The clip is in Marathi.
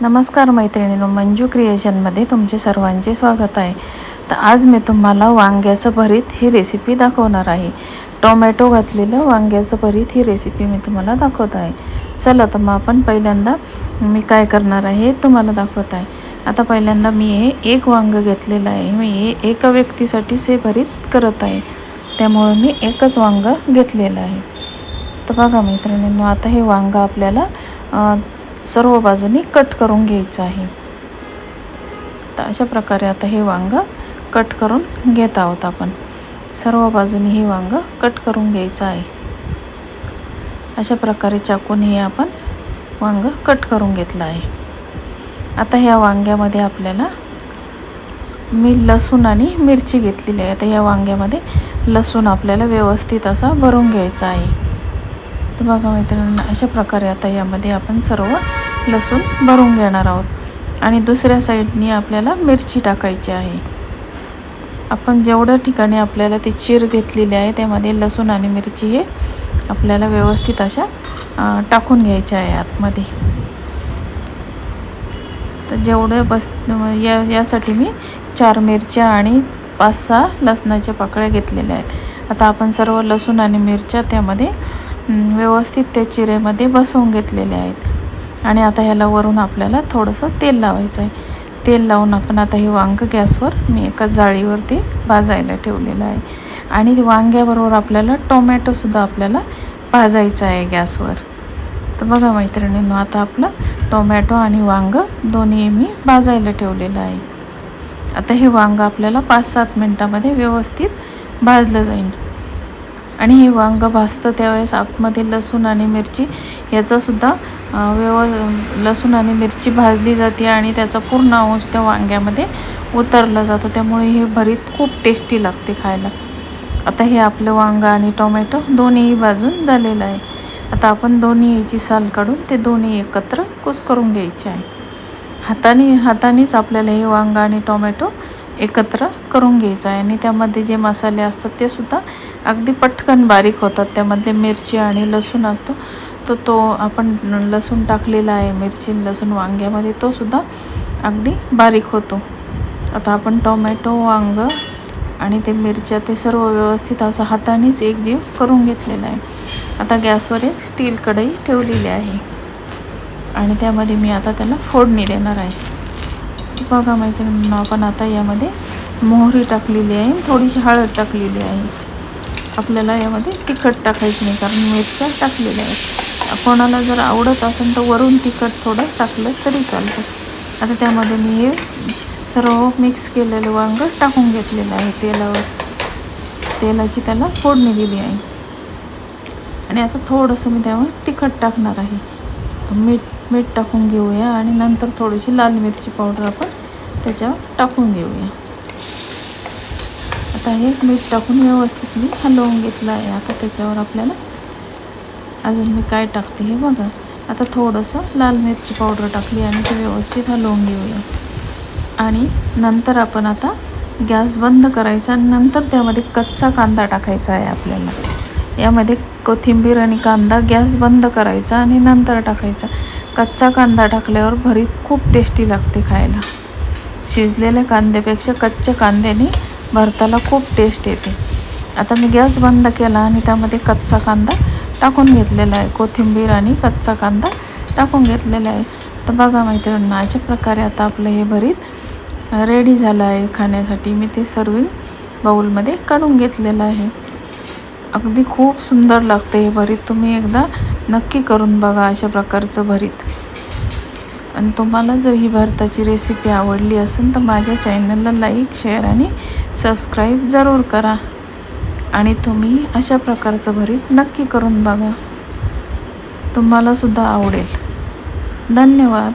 नमस्कार मैत्रिणींनो, मंजू क्रिएशनमध्ये तुमचे सर्वांचे स्वागत आहे। तर आज मी तुम्हाला वांग्याचं भरीत ही रेसिपी दाखवणार आहे। टोमॅटो घातलेलं वांग्याचं भरीत ही रेसिपी मी तुम्हाला दाखवत आहे। चला तर मग आपण पहिल्यांदा मी काय करणार आहे तुम्हाला दाखवत आहे। आता पहिल्यांदा मी हे एक वांग घेतलेलं आहे। मी हे एका व्यक्तीसाठीच हे भरीत करत आहे, त्यामुळे मी एकच वांग घेतलेलं आहे। तर बघा मैत्रिणींनो, आता हे वांग आपल्याला सर्व बाजूनी कट करून घ्यायचं आहे। तर अशा प्रकारे आता हे वांग कट करून घेत आहोत आपण। सर्व बाजूनी हे वांग कट करून घ्यायचं आहे। अशा प्रकारे चाकूने हे आपण वांग कट करून घेतलं आहे। आता ह्या वांग्यामध्ये आपल्याला मी लसूण आणि मिरची घेतलेली आहे। आता या वांग्यामध्ये लसूण आपल्याला व्यवस्थित असा भरून घ्यायचा आहे। तर बघा मैत्रिणींनो, अशा प्रकारे आता यामध्ये आपण सर्व लसूण भरून घेणार आहोत। आणि दुसऱ्या साईडनी आपल्याला मिरची टाकायची आहे। आपण जेवढ्या ठिकाणी आपल्याला ती चीर घेतलेली आहे त्यामध्ये लसूण आणि मिरची हे आपल्याला व्यवस्थित अशा टाकून घ्यायच्या आहे आतमध्ये। तर जेवढे यासाठी मी 4 मिरच्या आणि 5-6 लसणाच्या पाकळ्या घेतलेल्या आहेत। आता आपण सर्व लसूण आणि मिरच्या त्यामध्ये व्यवस्थित त्या चिरेमध्ये बसवून घेतलेले आहेत। आणि आता ह्याला वरून आपल्याला थोडंसं तेल लावायचं आहे। तेल लावून आपण आता हे वांग गॅसवर मी एका जाळीवरती भाजायला ठेवलेलं आहे। आणि वांग्याबरोबर आपल्याला टोमॅटोसुद्धा आपल्याला भाजायचं आहे गॅसवर। तर बघा मैत्रिणींनो, आता आपलं टोमॅटो आणि वांग दोन्ही मी भाजायला ठेवलेलं आहे। आता हे वांग आपल्याला 5-7 मिनटामध्ये व्यवस्थित भाजलं जाईल। आणि हे वांग भाजतं त्यावेळेस आतमध्ये लसूण आणि मिरची याचासुद्धा लसूण आणि मिरची भाजली जाते आणि त्याचा पूर्ण अंश त्या वांग्यामध्ये उतरला जातो, त्यामुळे हे भरीत खूप टेस्टी लागते खायला। आता हे आपलं वांग आणि टोमॅटो दोन्ही भाजून झालेलं आहे। आता आपण दोन्ही याची साल काढून ते दोन्ही एकत्र कुस्करून घ्यायचे आहे। हातानेच आपल्याला हे वांग आणि टोमॅटो एकत्र करून घ्यायचं आहे। आणि त्यामध्ये जे मसाले असतात ते सुद्धा अगदी पटकन बारीक होतात। त्यामध्ये मिरची आणि लसूण असतो, तो आपण लसूण टाकलेला आहे, मिरची लसूण वांग्यामध्ये तो सुद्धा अगदी बारीक होतो। आता आपण टोमॅटो, वांग आणि ते मिरच्या ते सर्व व्यवस्थित असं हातानेच एकजीव करून घेतलेलं आहे। आता गॅसवर एक स्टील कढई ठेवलेली आहे आणि त्यामध्ये मी आता त्याला फोडणी देणार आहे। बघा मैत्रिणींनो, आपण आता यामध्ये मोहरी टाकलेली आहे, थोडीशी हळद टाकलेली आहे। आपल्याला यामध्ये तिखट टाकायचं नाही, कारण मिरच्या टाकलेल्या आहेत। कोणाला जर आवडत असेल तर वरून तिखट थोडं टाकलं तरी चालतं। आता त्यामध्ये मी हे सर्व मिक्स केलेलं वांग टाकून घेतलेलं आहे तेलावर। तेलाची त्याला फोडणी दिली आहे। आणि आता थोडंसं मी त्यावर तिखट टाकणार आहे। मीठ टाकून घेऊया आणि नंतर थोडीशी लाल मिरची पावडर आपण त्याच्यावर टाकून घेऊया। आता हे मीठ टाकून व्यवस्थित मी हलवून घेतलं आहे। आता त्याच्यावर आपल्याला अजून मी काय टाकते हे बघा। आता थोडंसं लाल मिरची पावडर टाकली आणि ते व्यवस्थित हलवून घेऊया। आणि नंतर आपण आता गॅस बंद करायचा आणि नंतर त्यामध्ये कच्चा कांदा टाकायचा आहे आपल्याला। यामध्ये कोथिंबीर आणि कांदा गॅस बंद करायचा आणि नंतर टाकायचा। कच्चा कांदा टाकल्यावर भरीत खूप टेस्टी लागते खायला। शिजलेल्या कांद्यापेक्षा कच्च्या कांद्याने भरताला खूप टेस्ट येते। आता मी गॅस बंद केला आणि त्यामध्ये कच्चा कांदा टाकून घेतलेला आहे, कोथिंबीर आणि कच्चा कांदा टाकून घेतलेला आहे। तर बघा मैत्रिणींनो, अशा प्रकारे आता आपलं हे भरीत रेडी झालं आहे खाण्यासाठी। मी ते सर्विंग बाउलमध्ये काढून घेतलेलं आहे। अगदी खूप सुंदर लागते हे भरीत, तुम्ही एकदा नक्की करून बघा अशा प्रकारचं भरीत। आणि तुम्हाला जर ही भरताची रेसिपी आवडली असेल तर माझ्या चॅनलला लाईक, शेअर आणि सबस्क्राईब जरूर करा। आणि तुम्ही अशा प्रकारचं भरीत नक्की करून बघा, तुम्हाला सुद्धा आवडेल। धन्यवाद।